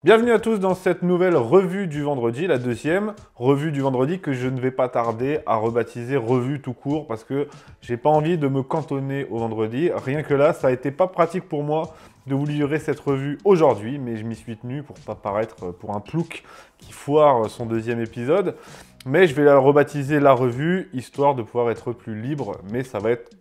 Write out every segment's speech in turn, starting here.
Bienvenue à tous dans cette nouvelle revue du vendredi, la deuxième revue du vendredi que je ne vais pas tarder à rebaptiser revue tout court parce que j'ai pas envie de me cantonner au vendredi. Rien que là, ça a été pas pratique pour moi de vous livrer cette revue aujourd'hui, mais je m'y suis tenu pour pas paraître pour un plouc qui foire son deuxième épisode. Mais je vais la rebaptiser la revue, histoire de pouvoir être plus libre, mais ça va être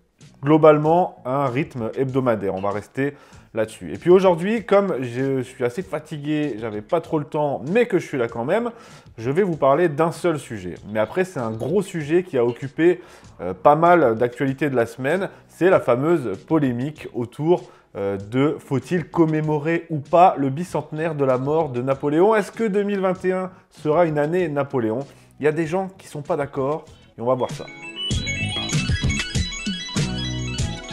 globalement un rythme hebdomadaire. On va rester là-dessus. Et puis aujourd'hui, comme je suis assez fatigué, j'avais pas trop le temps, mais que je suis là quand même, je vais vous parler d'un seul sujet. Mais après, c'est un gros sujet qui a occupé pas mal d'actualités de la semaine. C'est la fameuse polémique autour de faut-il commémorer ou pas le bicentenaire de la mort de Napoléon? Est-ce que 2021 sera une année Napoléon? Il y a des gens qui sont pas d'accord et on va voir ça.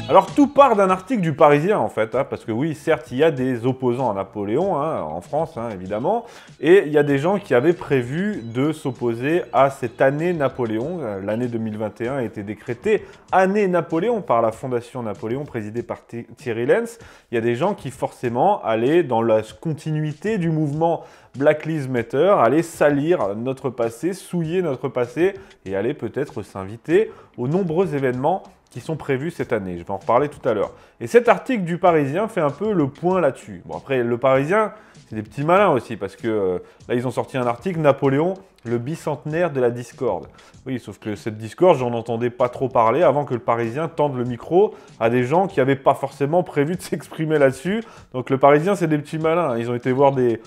Alors tout part d'un article du Parisien en fait, parce que oui, certes, il y a des opposants à Napoléon, en France évidemment, et il y a des gens qui avaient prévu de s'opposer à cette année Napoléon. L'année 2021 a été décrétée année Napoléon par la Fondation Napoléon, présidée par Thierry Lens. Il y a des gens qui forcément allaient dans la continuité du mouvement Black Lives Matter, allaient salir notre passé, souiller notre passé, et allaient peut-être s'inviter aux nombreux événements qui sont prévus cette année. Je vais en reparler tout à l'heure. Et cet article du Parisien fait un peu le point là-dessus. Bon, après, le Parisien, c'est des petits malins aussi, parce que là, ils ont sorti un article, Napoléon, le bicentenaire de la discorde. Oui, sauf que cette discorde, j'en entendais pas trop parler avant que le Parisien tende le micro à des gens qui n'avaient pas forcément prévu de s'exprimer là-dessus. Donc le Parisien, c'est des petits malins. Ils ont été voir des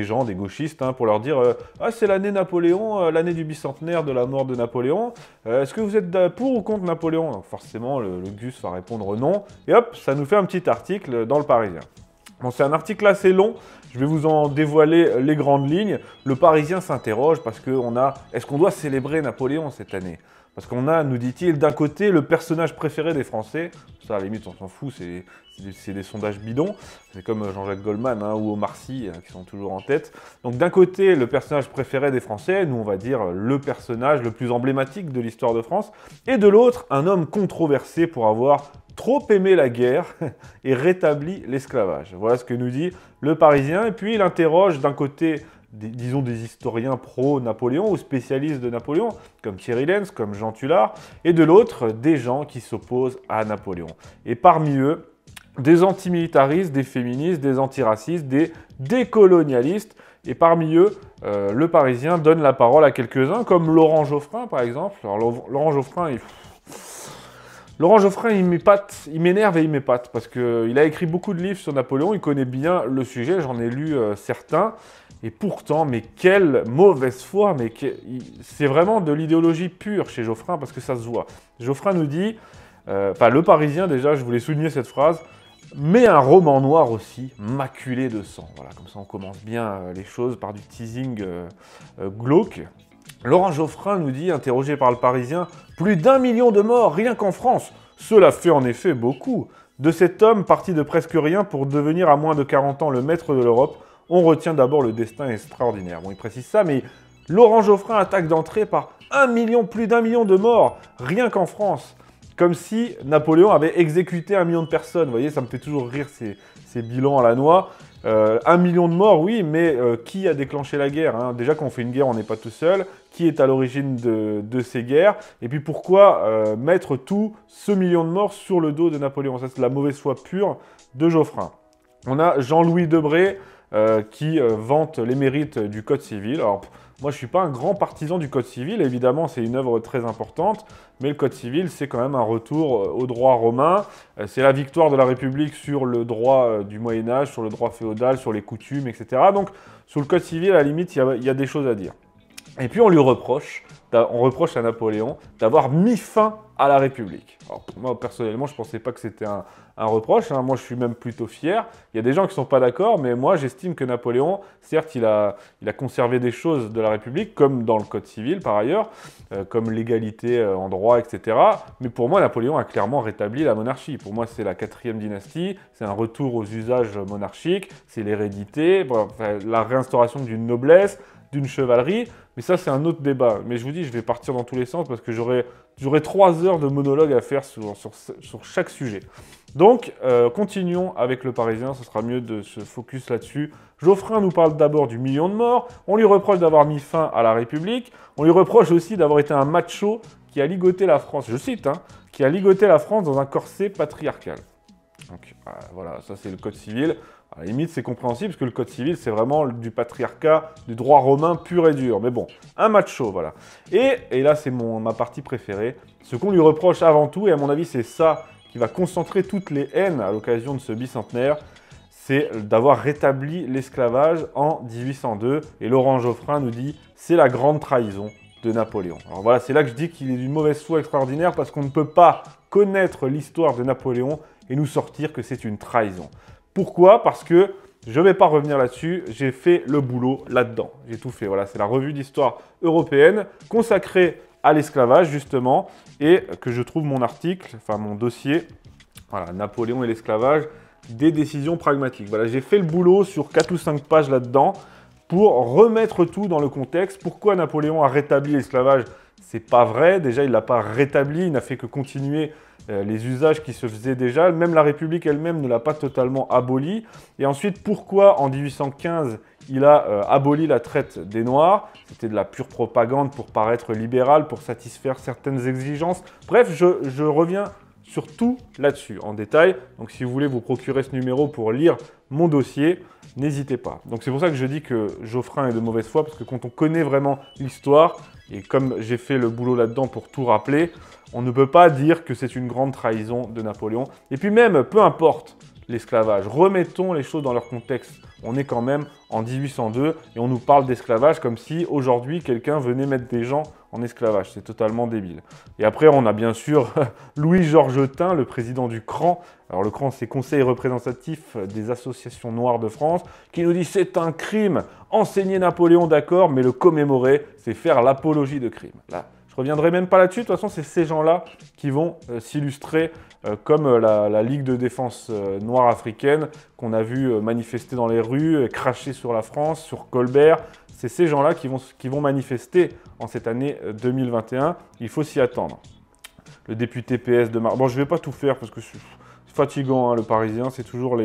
gens, des gauchistes, pour leur dire ah, c'est l'année Napoléon, l'année du bicentenaire de la mort de Napoléon. Est-ce que vous êtes pour ou contre Napoléon? Donc forcément, le Gus va répondre non. Et hop, ça nous fait un petit article dans le Parisien. Bon, c'est un article assez long. Je vais vous en dévoiler les grandes lignes. Le Parisien s'interroge parce qu'on a... Est-ce qu'on doit célébrer Napoléon cette année? Parce qu'on a, nous dit-il, d'un côté, le personnage préféré des Français. Ça, à la limite, on s'en fout, c'est des sondages bidons. C'est comme Jean-Jacques Goldman ou Omar Sy, qui sont toujours en tête. Donc d'un côté, le personnage préféré des Français, nous on va dire le personnage le plus emblématique de l'histoire de France. Et de l'autre, un homme controversé pour avoir trop aimé la guerre et rétabli l'esclavage. Voilà ce que nous dit le Parisien. Et puis il interroge d'un côté, disons des historiens pro-Napoléon ou spécialistes de Napoléon, comme Thierry Lens, comme Jean Tullard, et de l'autre, des gens qui s'opposent à Napoléon. Et parmi eux, des antimilitaristes, des féministes, des antiracistes, des décolonialistes. Et parmi eux, le Parisien donne la parole à quelques-uns, comme Laurent Geoffrin, par exemple. Alors Laurent Geoffrin, il m'épate, il m'énerve et il m'épate, parce qu'il a écrit beaucoup de livres sur Napoléon, il connaît bien le sujet, j'en ai lu certains, et pourtant, mais quelle mauvaise foi, c'est vraiment de l'idéologie pure chez Geoffrin, parce que ça se voit. Geoffrin nous dit, le Parisien déjà, je voulais souligner cette phrase, mais un roman noir aussi, maculé de sang. Voilà, comme ça on commence bien les choses par du teasing glauque. Laurent Geoffrin nous dit, interrogé par le Parisien, « Plus d'1 million de morts, rien qu'en France. Cela fait en effet beaucoup. De cet homme parti de presque rien pour devenir à moins de 40 ans le maître de l'Europe, on retient d'abord le destin extraordinaire. » Bon, il précise ça, mais Laurent Geoffrin attaque d'entrée par plus d'1 million de morts, rien qu'en France. Comme si Napoléon avait exécuté 1 million de personnes. Vous voyez, ça me fait toujours rire ces bilans à la noix. 1 million de morts, oui, mais qui a déclenché la guerre, Déjà, quand on fait une guerre, on n'est pas tout seul. Qui est à l'origine de ces guerres? Et puis pourquoi mettre tout ce million de morts sur le dos de Napoléon? Ça, c'est la mauvaise foi pure de Geoffrin. On a Jean-Louis Debré qui vante les mérites du Code civil. Alors, moi, je ne suis pas un grand partisan du Code civil. Évidemment, c'est une œuvre très importante. Mais le Code civil, c'est quand même un retour au droit romain. C'est la victoire de la République sur le droit du Moyen-Âge, sur le droit féodal, sur les coutumes, etc. Donc, sur le Code civil, à la limite, il y a des choses à dire. Et puis, on reproche à Napoléon d'avoir mis fin à la République. Alors, moi, personnellement, je ne pensais pas que c'était un reproche. Moi, je suis même plutôt fier. Il y a des gens qui ne sont pas d'accord, mais moi, j'estime que Napoléon, certes, il a conservé des choses de la République, comme dans le Code civil, par ailleurs, comme l'égalité en droit, etc. Mais pour moi, Napoléon a clairement rétabli la monarchie. Pour moi, c'est la 4e dynastie, c'est un retour aux usages monarchiques, c'est l'hérédité, la réinstauration d'une noblesse, d'une chevalerie, mais ça c'est un autre débat. Mais je vous dis, je vais partir dans tous les sens parce que j'aurai 3 heures de monologue à faire sur chaque sujet. Donc, continuons avec le Parisien, ce sera mieux de se focus là-dessus. Geoffrin nous parle d'abord du million de morts, on lui reproche d'avoir mis fin à la République, on lui reproche aussi d'avoir été un macho qui a ligoté la France, je cite, hein, qui a ligoté la France dans un corset patriarcal. Donc voilà, ça c'est le Code civil. À la limite, c'est compréhensible parce que le Code civil, c'est vraiment du patriarcat, du droit romain pur et dur. Mais bon, un macho, voilà. Et là, c'est ma partie préférée. Ce qu'on lui reproche avant tout, et à mon avis, c'est ça qui va concentrer toutes les haines à l'occasion de ce bicentenaire, c'est d'avoir rétabli l'esclavage en 1802. Et Laurent Geoffrin nous dit, c'est la grande trahison de Napoléon. Alors voilà, c'est là que je dis qu'il est d'une mauvaise foi extraordinaire parce qu'on ne peut pas connaître l'histoire de Napoléon et nous sortir que c'est une trahison. Pourquoi? Parce que, je ne vais pas revenir là-dessus, j'ai fait le boulot là-dedans. J'ai tout fait. Voilà, c'est la revue d'histoire européenne consacrée à l'esclavage, justement, et que je trouve mon article, enfin mon dossier, voilà, Napoléon et l'esclavage, des décisions pragmatiques. Voilà, j'ai fait le boulot sur 4 ou 5 pages là-dedans pour remettre tout dans le contexte. Pourquoi Napoléon a rétabli l'esclavage? C'est pas vrai. Déjà, il ne l'a pas rétabli, il n'a fait que continuer les usages qui se faisaient déjà. Même la République elle-même ne l'a pas totalement aboli. Et ensuite, pourquoi en 1815, il a aboli la traite des Noirs? C'était de la pure propagande pour paraître libéral, pour satisfaire certaines exigences. Bref, je reviens sur tout là-dessus en détail. Donc si vous voulez vous procurer ce numéro pour lire mon dossier, n'hésitez pas. Donc c'est pour ça que je dis que Geoffrin est de mauvaise foi, parce que quand on connaît vraiment l'histoire, et comme j'ai fait le boulot là-dedans pour tout rappeler, on ne peut pas dire que c'est une grande trahison de Napoléon. Et puis même, peu importe l'esclavage, remettons les choses dans leur contexte. On est quand même en 1802 et on nous parle d'esclavage comme si aujourd'hui quelqu'un venait mettre des gens en esclavage. C'est totalement débile. Et après, on a bien sûr Louis-Georges Tin, le président du CRAN. Alors le CRAN, c'est Conseil représentatif des associations noires de France, qui nous dit c'est un crime. Enseigner Napoléon, d'accord, mais le commémorer, c'est faire l'apologie de crime. Là, je reviendrai même pas là-dessus. De toute façon, c'est ces gens-là qui vont s'illustrer comme la Ligue de défense noire africaine qu'on a vu manifester dans les rues, cracher sur la France, sur Colbert. C'est ces gens-là qui vont manifester en cette année 2021. Il faut s'y attendre. Le député PS de Bon, je ne vais pas tout faire parce que c'est fatigant, hein, le Parisien. C'est toujours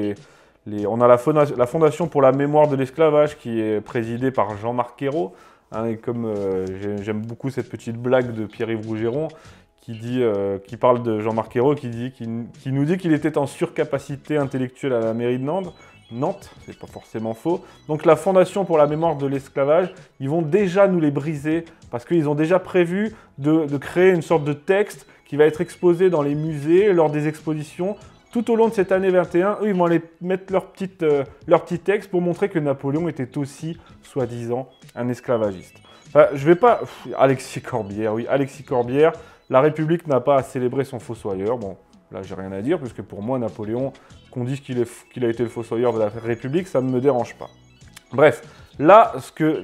On a la Fondation pour la mémoire de l'esclavage qui est présidée par Jean-Marc Ayrault. Hein, et comme j'aime beaucoup cette petite blague de Pierre-Yves Rougeron, qui parle de Jean-Marc Ayrault, qui nous dit qu'il était en surcapacité intellectuelle à la mairie de Nantes, c'est pas forcément faux. Donc la Fondation pour la mémoire de l'esclavage, ils vont déjà nous les briser parce qu'ils ont déjà prévu de créer une sorte de texte qui va être exposé dans les musées lors des expositions. Tout au long de cette année 21, eux, ils vont aller mettre leur petit texte pour montrer que Napoléon était aussi, soi-disant, un esclavagiste. Enfin, je vais pas... Alexis Corbière, oui, Alexis Corbière. La République n'a pas à célébrer son fossoyeur. Bon, là, j'ai rien à dire, puisque pour moi, Napoléon, qu'on dise qu'il a été le fossoyeur de la République, ça ne me dérange pas. Bref, là,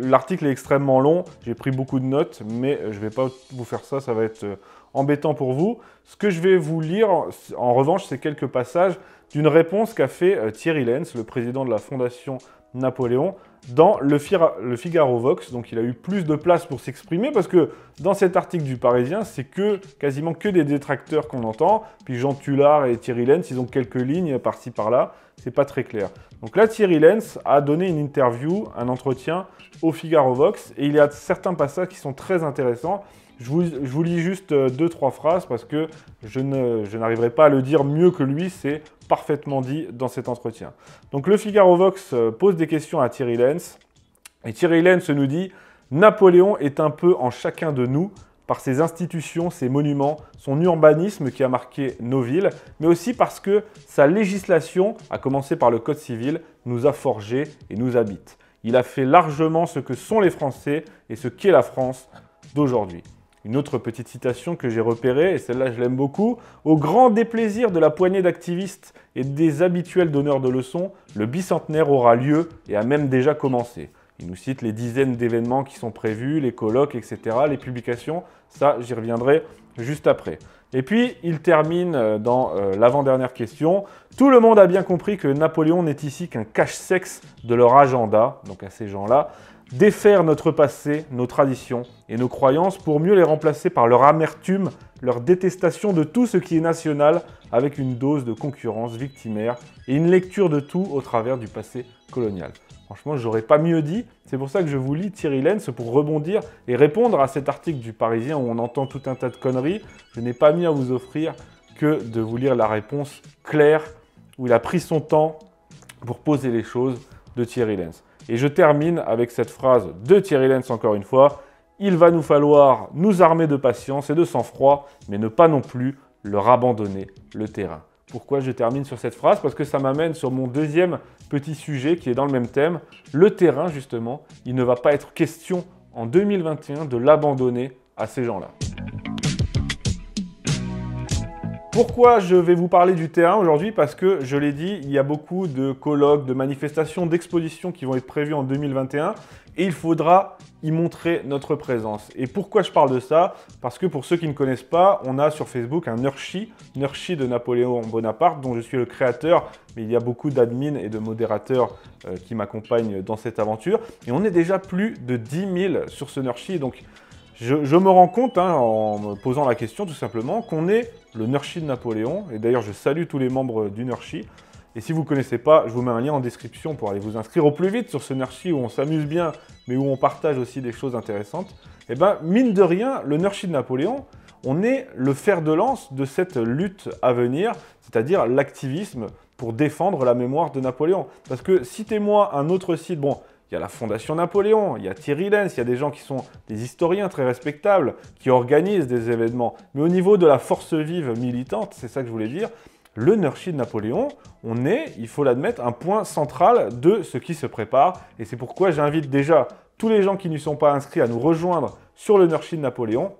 l'article est extrêmement long, j'ai pris beaucoup de notes, mais je ne vais pas vous faire ça, ça va être embêtant pour vous. Ce que je vais vous lire, en revanche, c'est quelques passages d'une réponse qu'a fait Thierry Lenz, le président de la Fondation Napoléon, dans le Figaro Vox. Donc il a eu plus de place pour s'exprimer parce que dans cet article du Parisien, c'est quasiment que des détracteurs qu'on entend. Puis Jean Tullard et Thierry Lenz, ils ont quelques lignes par-ci par-là. C'est pas très clair. Donc là, Thierry Lenz a donné une interview, un entretien au Figaro Vox. Et il y a certains passages qui sont très intéressants. Je vous lis juste 2-3 phrases parce que je n'arriverai pas à le dire mieux que lui, c'est parfaitement dit dans cet entretien. Donc le Figaro Vox pose des questions à Thierry Lenz et Thierry Lenz nous dit « Napoléon est un peu en chacun de nous par ses institutions, ses monuments, son urbanisme qui a marqué nos villes, mais aussi parce que sa législation, à commencer par le Code civil, nous a forgés et nous habite. Il a fait largement ce que sont les Français et ce qu'est la France d'aujourd'hui. » Une autre petite citation que j'ai repérée, et celle-là je l'aime beaucoup. « Au grand déplaisir de la poignée d'activistes et des habituels donneurs de leçons, le bicentenaire aura lieu et a même déjà commencé. » Il nous cite les dizaines d'événements qui sont prévus, les colloques, etc., les publications. Ça, j'y reviendrai juste après. Et puis, il termine dans l'avant-dernière question. Tout le monde a bien compris que Napoléon n'est ici qu'un cache-sexe de leur agenda, donc à ces gens-là, défaire notre passé, nos traditions et nos croyances pour mieux les remplacer par leur amertume, leur détestation de tout ce qui est national avec une dose de concurrence victimaire et une lecture de tout au travers du passé colonial. Franchement, j'aurais pas mieux dit. C'est pour ça que je vous lis Thierry Lenz pour rebondir et répondre à cet article du Parisien où on entend tout un tas de conneries. Je n'ai pas mieux à vous offrir que de vous lire la réponse claire où il a pris son temps pour poser les choses de Thierry Lenz. Et je termine avec cette phrase de Thierry Lenz encore une fois. Il va nous falloir nous armer de patience et de sang-froid, mais ne pas non plus leur abandonner le terrain. Pourquoi je termine sur cette phrase? Parce que ça m'amène sur mon deuxième petit sujet qui est dans le même thème. Le terrain, justement, il ne va pas être question en 2021 de l'abandonner à ces gens-là. Pourquoi je vais vous parler du terrain aujourd'hui? Parce que, je l'ai dit, il y a beaucoup de colloques, de manifestations, d'expositions qui vont être prévues en 2021 et il faudra y montrer notre présence. Et pourquoi je parle de ça? Parce que pour ceux qui ne connaissent pas, on a sur Facebook un Nurshi de Napoléon Bonaparte, dont je suis le créateur, mais il y a beaucoup d'admins et de modérateurs qui m'accompagnent dans cette aventure. Et on est déjà plus de 10 000 sur ce Nurshi, donc je me rends compte, en me posant la question tout simplement, qu'on est le Nurshi de Napoléon. Et d'ailleurs, je salue tous les membres du Nurshi. Et si vous ne connaissez pas, je vous mets un lien en description pour aller vous inscrire au plus vite sur ce Nurshi où on s'amuse bien, mais où on partage aussi des choses intéressantes. Et bien, mine de rien, le Nurshi de Napoléon, on est le fer de lance de cette lutte à venir, c'est-à-dire l'activisme pour défendre la mémoire de Napoléon. Parce que, citez-moi un autre site, bon, il y a la Fondation Napoléon, il y a Thierry Lenz, il y a des gens qui sont des historiens très respectables, qui organisent des événements. Mais au niveau de la force vive militante, c'est ça que je voulais dire, le Nurshi de Napoléon, on est, il faut l'admettre, un point central de ce qui se prépare. Et c'est pourquoi j'invite déjà tous les gens qui n'y sont pas inscrits à nous rejoindre sur le Nurshi de Napoléon.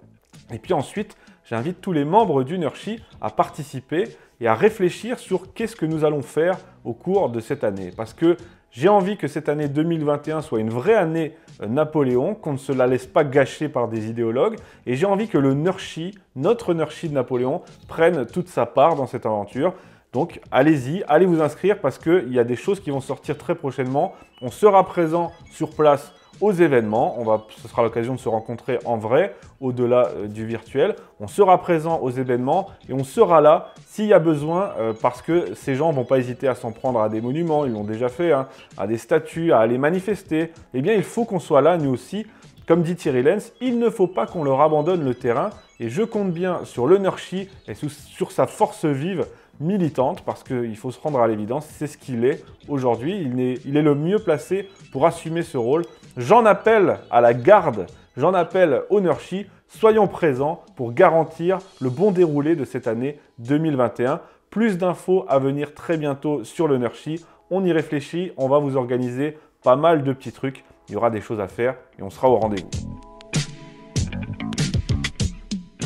Et puis ensuite, j'invite tous les membres du Nurshi à participer et à réfléchir sur qu'est-ce que nous allons faire au cours de cette année. Parce que j'ai envie que cette année 2021 soit une vraie année Napoléon, qu'on ne se la laisse pas gâcher par des idéologues. Et j'ai envie que le Nurshi, notre Nurshi de Napoléon, prenne toute sa part dans cette aventure. Donc allez-y, allez vous inscrire parce qu'il y a des choses qui vont sortir très prochainement. On sera présent sur place aux événements. Ce sera l'occasion de se rencontrer en vrai, au-delà du virtuel. On sera présent aux événements et on sera là s'il y a besoin parce que ces gens ne vont pas hésiter à s'en prendre à des monuments, ils l'ont déjà fait, à des statues, à aller manifester. Eh bien, il faut qu'on soit là, nous aussi. Comme dit Thierry Lenz, il ne faut pas qu'on leur abandonne le terrain et je compte bien sur le Nurshi et sur sa force vive militante parce qu'il faut se rendre à l'évidence, c'est ce qu'il est aujourd'hui. Il est le mieux placé pour assumer ce rôle. J'en appelle à la garde, j'en appelle au Nurshi. Soyons présents pour garantir le bon déroulé de cette année 2021. Plus d'infos à venir très bientôt sur le Nurshi. On y réfléchit, on va vous organiser pas mal de petits trucs. Il y aura des choses à faire et on sera au rendez-vous.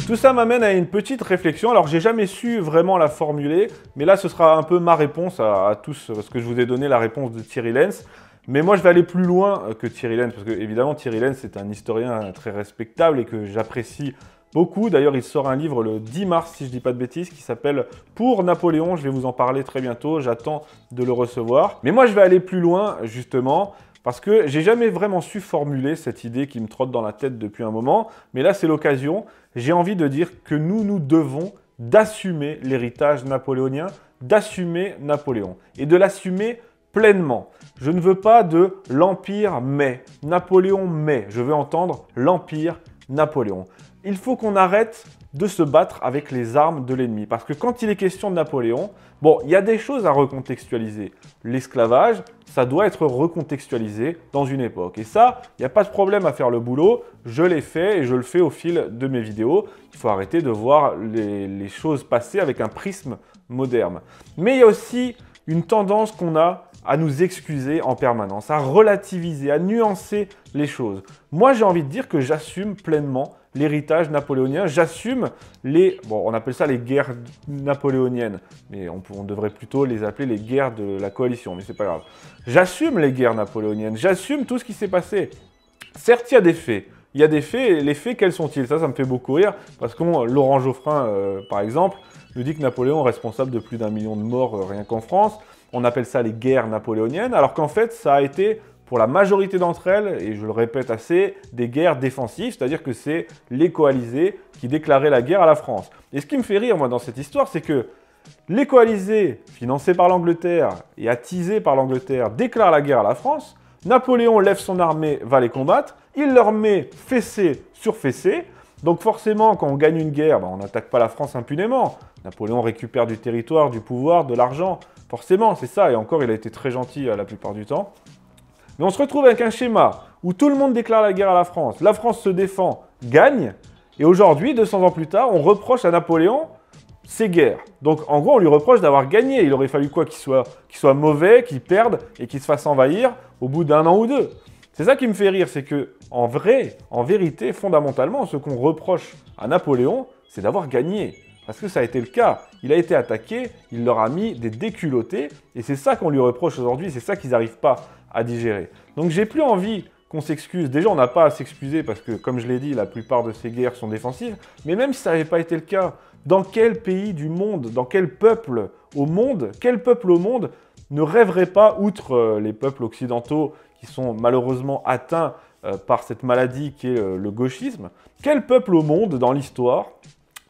Tout ça m'amène à une petite réflexion. Alors, j'ai jamais su vraiment la formuler, mais là, ce sera un peu ma réponse à tous, parce que je vous ai donné la réponse de Thierry Lenz. Mais moi, je vais aller plus loin que Thierry Lenz, parce que évidemment, Thierry Lenz, c'est un historien très respectable et que j'apprécie beaucoup. D'ailleurs, il sort un livre le 10 mars, si je ne dis pas de bêtises, qui s'appelle « Pour Napoléon ». Je vais vous en parler très bientôt, j'attends de le recevoir. Mais moi, je vais aller plus loin, justement, parce que j'ai jamais vraiment su formuler cette idée qui me trotte dans la tête depuis un moment. Mais là, c'est l'occasion. J'ai envie de dire que nous devons d'assumer l'héritage napoléonien, d'assumer Napoléon et de l'assumer pleinement. Je ne veux pas de l'Empire mais, Napoléon mais, je veux entendre l'Empire Napoléon. Il faut qu'on arrête de se battre avec les armes de l'ennemi. Parce que quand il est question de Napoléon, bon, il y a des choses à recontextualiser. L'esclavage, ça doit être recontextualisé dans une époque. Et ça, il n'y a pas de problème à faire le boulot. Je l'ai fait et je le fais au fil de mes vidéos. Il faut arrêter de voir les choses passer avec un prisme moderne. Mais il y a aussi une tendance qu'on a à nous excuser en permanence, à relativiser, à nuancer les choses. Moi, j'ai envie de dire que j'assume pleinement l'héritage napoléonien. J'assume bon, on appelle ça les guerres napoléoniennes, mais on devrait plutôt les appeler les guerres de la coalition, mais c'est pas grave. J'assume les guerres napoléoniennes, j'assume tout ce qui s'est passé. Certes, il y a des faits, Il y a des faits, et les faits, quels sont-ils? Ça me fait beaucoup rire, parce que Laurent Geoffrin, par exemple, nous dit que Napoléon est responsable de plus d'1 million de morts rien qu'en France. On appelle ça les guerres napoléoniennes, alors qu'en fait, ça a été, pour la majorité d'entre elles, et je le répète assez, des guerres défensives, c'est-à-dire que c'est les coalisés qui déclaraient la guerre à la France. Et ce qui me fait rire, moi, dans cette histoire, c'est que les coalisés, financés par l'Angleterre et attisés par l'Angleterre, déclarent la guerre à la France. Napoléon lève son armée, va les combattre. Il leur met fessée sur fessée. Donc forcément, quand on gagne une guerre, on n'attaque pas la France impunément. Napoléon récupère du territoire, du pouvoir, de l'argent. Forcément, c'est ça. Et encore, il a été très gentil la plupart du temps. Mais on se retrouve avec un schéma où tout le monde déclare la guerre à la France se défend, gagne. Et aujourd'hui, 200 ans plus tard, on reproche à Napoléon ces guerres. Donc en gros, on lui reproche d'avoir gagné. Il aurait fallu quoi? Qu'il soit mauvais, qu'il perde et qu'il se fasse envahir au bout d'1 an ou 2. C'est ça qui me fait rire, c'est que en vérité, fondamentalement, ce qu'on reproche à Napoléon, c'est d'avoir gagné. Parce que ça a été le cas. Il a été attaqué, il leur a mis des déculottés, et c'est ça qu'on lui reproche aujourd'hui, c'est ça qu'ils n'arrivent pas à digérer. Donc j'ai plus envie qu'on s'excuse. Déjà, on n'a pas à s'excuser parce que, comme je l'ai dit, la plupart de ces guerres sont défensives. Mais même si ça n'avait pas été le cas, dans quel pays du monde, dans quel peuple au monde ne rêverait pas, outre les peuples occidentaux qui sont malheureusement atteints par cette maladie qui est le gauchisme, quel peuple au monde, dans l'histoire,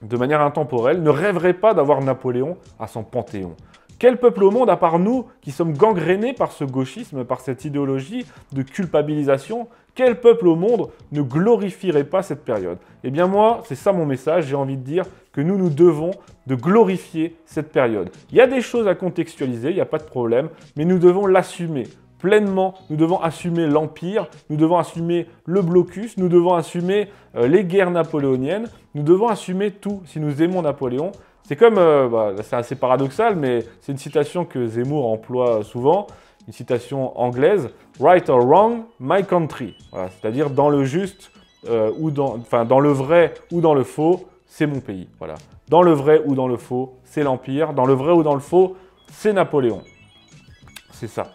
de manière intemporelle, ne rêverait pas d'avoir Napoléon à son panthéon? Quel peuple au monde, à part nous, qui sommes gangrénés par ce gauchisme, par cette idéologie de culpabilisation, quel peuple au monde ne glorifierait pas cette période? Eh bien moi, c'est ça mon message, j'ai envie de dire que nous devons de glorifier cette période. Il y a des choses à contextualiser, il n'y a pas de problème, mais nous devons l'assumer pleinement. Nous devons assumer l'Empire, nous devons assumer le blocus, nous devons assumer les guerres napoléoniennes, nous devons assumer tout si nous aimons Napoléon. C'est comme, c'est assez paradoxal, mais c'est une citation que Zemmour emploie souvent, une citation anglaise, « Right or wrong, my country ». Voilà, c'est-à-dire dans le juste, dans le vrai ou dans le faux, c'est mon pays. Voilà. Dans le vrai ou dans le faux, c'est l'Empire. Dans le vrai ou dans le faux, c'est Napoléon. C'est ça.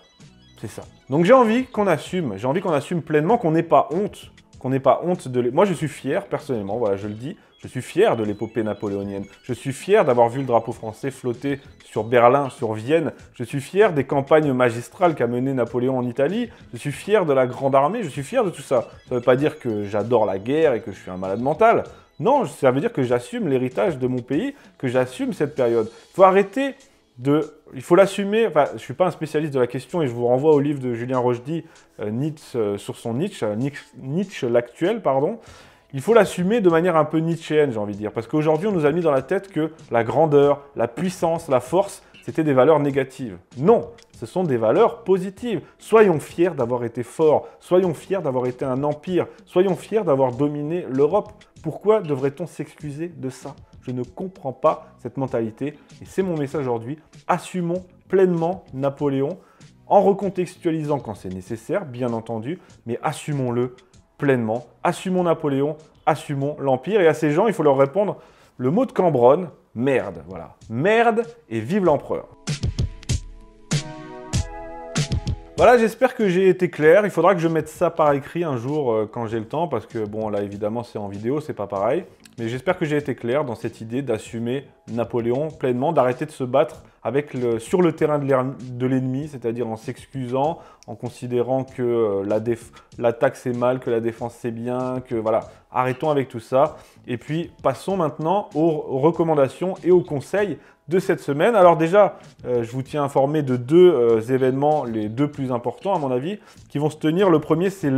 C'est ça. Donc j'ai envie qu'on assume pleinement, qu'on n'ait pas honte. Moi, je suis fier, personnellement, voilà, je le dis, je suis fier de l'épopée napoléonienne. Je suis fier d'avoir vu le drapeau français flotter sur Berlin, sur Vienne. Je suis fier des campagnes magistrales qu'a menées Napoléon en Italie. Je suis fier de la Grande Armée, je suis fier de tout ça. Ça ne veut pas dire que j'adore la guerre et que je suis un malade mental. Non, ça veut dire que j'assume l'héritage de mon pays, que j'assume cette période. Il faut l'assumer. Enfin, je ne suis pas un spécialiste de la question et je vous renvoie au livre de Julien Rochdy, Nietzsche, sur son Nietzsche l'actuel, pardon. Il faut l'assumer de manière un peu nietzschéenne, j'ai envie de dire. Parce qu'aujourd'hui, on nous a mis dans la tête que la grandeur, la puissance, la force, c'était des valeurs négatives. Non, ce sont des valeurs positives. Soyons fiers d'avoir été forts. Soyons fiers d'avoir été un empire. Soyons fiers d'avoir dominé l'Europe. Pourquoi devrait-on s'excuser de ça? Je ne comprends pas cette mentalité. Et c'est mon message aujourd'hui. Assumons pleinement Napoléon en recontextualisant quand c'est nécessaire, bien entendu, mais assumons-le pleinement. Assumons Napoléon, assumons l'Empire. Et à ces gens, il faut leur répondre le mot de Cambronne, merde. Voilà. Merde et vive l'empereur. Voilà, j'espère que j'ai été clair. Il faudra que je mette ça par écrit un jour quand j'ai le temps, parce que bon, là évidemment c'est en vidéo, c'est pas pareil. Mais j'espère que j'ai été clair dans cette idée d'assumer Napoléon pleinement, d'arrêter de se battre sur le terrain de l'ennemi, c'est-à-dire en s'excusant, en considérant que l'attaque c'est mal, que la défense c'est bien, que voilà, arrêtons avec tout ça. Et puis passons maintenant aux recommandations et aux conseils de cette semaine. Alors déjà, je vous tiens informé de deux événements, les deux plus importants à mon avis, qui vont se tenir. Le premier, c'est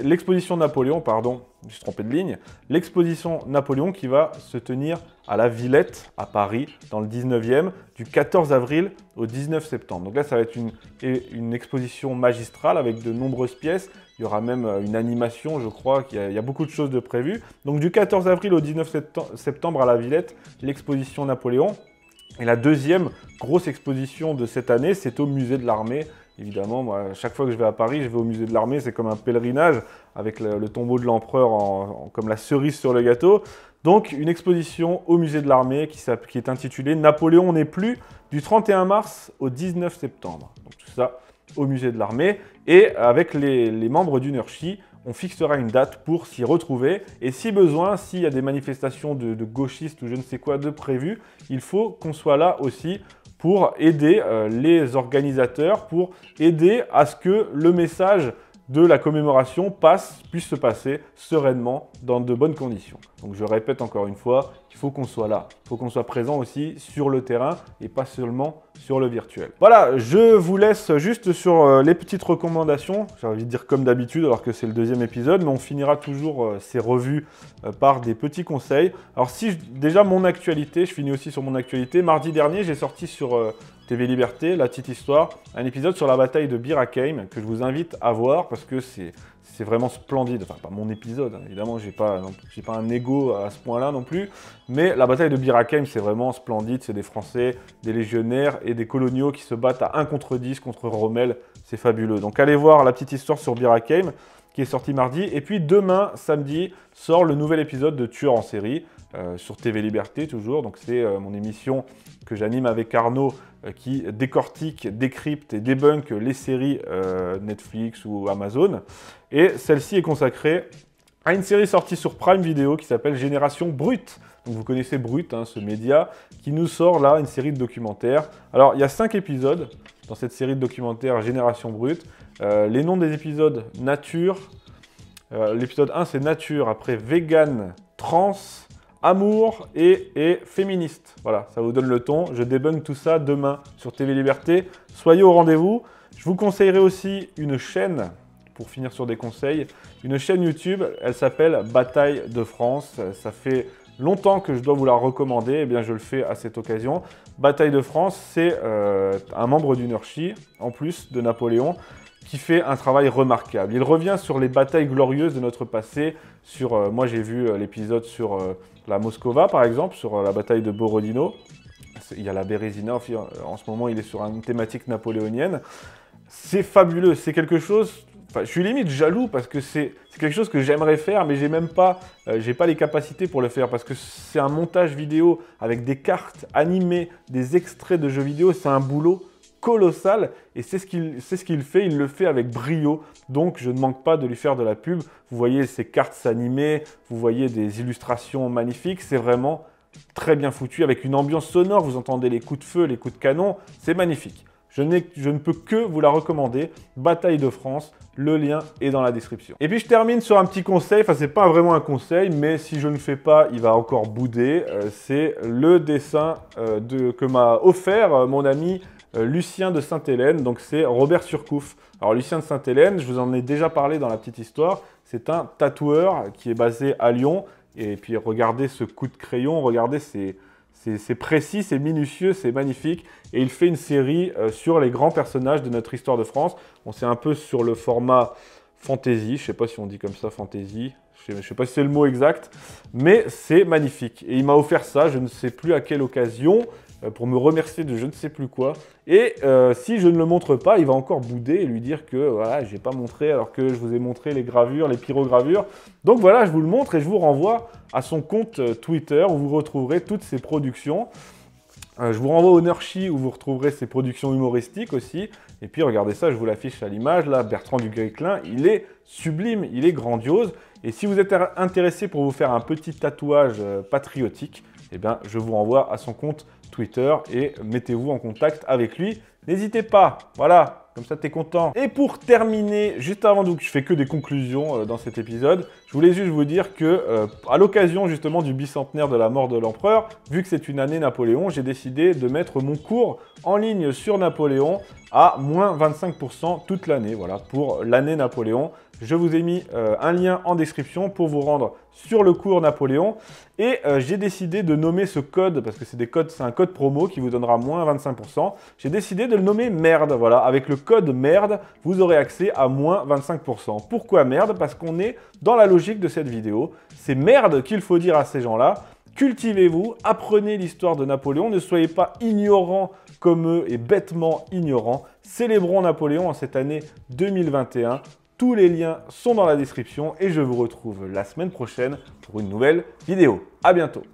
l'exposition Napoléon, pardon, je me suis trompé de ligne. L'exposition Napoléon qui va se tenir à la Villette, à Paris, dans le 19e, du 14 avril au 19 septembre. Donc là, ça va être une exposition magistrale avec de nombreuses pièces. Il y aura même une animation, je crois, il y a beaucoup de choses de prévues. Donc du 14 avril au 19 septembre à la Villette, l'exposition Napoléon. Et la deuxième grosse exposition de cette année, c'est au musée de l'Armée. Évidemment, moi, chaque fois que je vais à Paris, je vais au musée de l'Armée, c'est comme un pèlerinage avec le tombeau de l'empereur comme la cerise sur le gâteau. Donc une exposition au musée de l'Armée qui est intitulée « Napoléon n'est plus » du 31 mars au 19 septembre. Donc tout ça au musée de l'Armée. Et avec les membres du NURCHI, on fixera une date pour s'y retrouver. Et si besoin, s'il y a des manifestations de gauchistes ou je ne sais quoi de prévues, il faut qu'on soit là aussi pour aider les organisateurs, pour aider à ce que le message de la commémoration puisse se passer sereinement dans de bonnes conditions. Donc je répète encore une fois, il faut qu'on soit là, il faut qu'on soit présent aussi sur le terrain et pas seulement sur le virtuel. Voilà, je vous laisse juste sur les petites recommandations, j'ai envie de dire comme d'habitude alors que c'est le deuxième épisode, mais on finira toujours ces revues par des petits conseils. Alors déjà mon actualité, je finis aussi sur mon actualité, mardi dernier j'ai sorti sur TV Liberté, la petite histoire, un épisode sur la bataille de Bir Hakeim que je vous invite à voir parce que c'est vraiment splendide. Enfin, pas mon épisode, hein. Évidemment, j'ai pas un ego à ce point-là non plus, mais la bataille de Bir Hakeim, c'est vraiment splendide. C'est des Français, des légionnaires et des coloniaux qui se battent à 1 contre 10 contre Rommel. C'est fabuleux. Donc allez voir la petite histoire sur Bir Hakeim qui est sorti mardi. Et puis demain, samedi, sort le nouvel épisode de Tueur en série sur TV Liberté toujours. Donc c'est mon émission que j'anime avec Arnaud qui décortique, décrypte et débunk les séries Netflix ou Amazon. Et celle-ci est consacrée à une série sortie sur Prime Video qui s'appelle Génération Brut. Donc vous connaissez Brut, hein, ce média, qui nous sort là une série de documentaires. Alors il y a 5 épisodes dans cette série de documentaires Génération Brut. Les noms des épisodes, Nature. L'épisode 1 c'est Nature, après Vegan, Trans, Amour et Féministe. Voilà, ça vous donne le ton. Je débunk tout ça demain sur TV Liberté. Soyez au rendez-vous. Je vous conseillerai aussi une chaîne, pour finir sur des conseils, une chaîne YouTube, elle s'appelle Bataille de France. Ça fait longtemps que je dois vous la recommander, et bien je le fais à cette occasion. Bataille de France, c'est un membre du Nurchi, en plus de Napoléon, qui fait un travail remarquable. Il revient sur les batailles glorieuses de notre passé. Moi j'ai vu l'épisode sur la Moscova par exemple, sur la bataille de Borodino. Il y a la Bérésina, en ce moment il est sur une thématique napoléonienne. C'est fabuleux, c'est quelque chose... Enfin, je suis limite jaloux parce que c'est quelque chose que j'aimerais faire, mais j'ai pas les capacités pour le faire parce que c'est un montage vidéo avec des cartes animées, des extraits de jeux vidéo, c'est un boulot colossal et c'est ce qu'il fait, il le fait avec brio, donc je ne manque pas de lui faire de la pub. Vous voyez ces cartes s'animer, vous voyez des illustrations magnifiques, c'est vraiment très bien foutu avec une ambiance sonore, vous entendez les coups de feu, les coups de canon, c'est magnifique. Je ne peux que vous la recommander, Bataille de France, le lien est dans la description. Et puis je termine sur un petit conseil, enfin c'est pas vraiment un conseil, mais si je ne fais pas, il va encore bouder. C'est le dessin que m'a offert mon ami Lucien de Sainte-Hélène, donc c'est Robert Surcouf. Alors Lucien de Sainte-Hélène, je vous en ai déjà parlé dans la petite histoire, c'est un tatoueur qui est basé à Lyon, et puis regardez ce coup de crayon, regardez c'est précis, c'est minutieux, c'est magnifique. Et il fait une série sur les grands personnages de notre histoire de France. Bon, c'est un peu sur le format fantasy. Je ne sais pas si on dit comme ça, fantasy. Je ne sais pas si c'est le mot exact. Mais c'est magnifique. Et il m'a offert ça, je ne sais plus à quelle occasion, pour me remercier de je ne sais plus quoi. Et si je ne le montre pas, il va encore bouder et lui dire que voilà, je n'ai pas montré alors que je vous ai montré les gravures, les pyrogravures. Donc voilà, je vous le montre et je vous renvoie à son compte Twitter où vous retrouverez toutes ses productions. Je vous renvoie au Nurchi où vous retrouverez ses productions humoristiques aussi. Et puis regardez ça, je vous l'affiche à l'image. Là, Bertrand du Guesclin, il est sublime, il est grandiose. Et si vous êtes intéressé pour vous faire un petit tatouage patriotique, eh bien, je vous renvoie à son compte Twitter et mettez-vous en contact avec lui. N'hésitez pas, voilà, comme ça tu es content. Et pour terminer, juste avant, donc je fais que des conclusions dans cet épisode, je voulais juste vous dire que à l'occasion justement du bicentenaire de la mort de l'empereur, vu que c'est une année Napoléon, j'ai décidé de mettre mon cours en ligne sur Napoléon à moins 25% toute l'année, voilà, pour l'année Napoléon. Je vous ai mis un lien en description pour vous rendre sur le cours Napoléon. Et j'ai décidé de nommer ce code, parce que c'est un code promo qui vous donnera moins 25%. J'ai décidé de le nommer merde. Voilà, avec le code merde, vous aurez accès à moins 25%. Pourquoi merde? Parce qu'on est dans la logique de cette vidéo. C'est merde qu'il faut dire à ces gens-là. Cultivez-vous, apprenez l'histoire de Napoléon, ne soyez pas ignorants comme eux et bêtement ignorants. Célébrons Napoléon en cette année 2021. Tous les liens sont dans la description et je vous retrouve la semaine prochaine pour une nouvelle vidéo. À bientôt.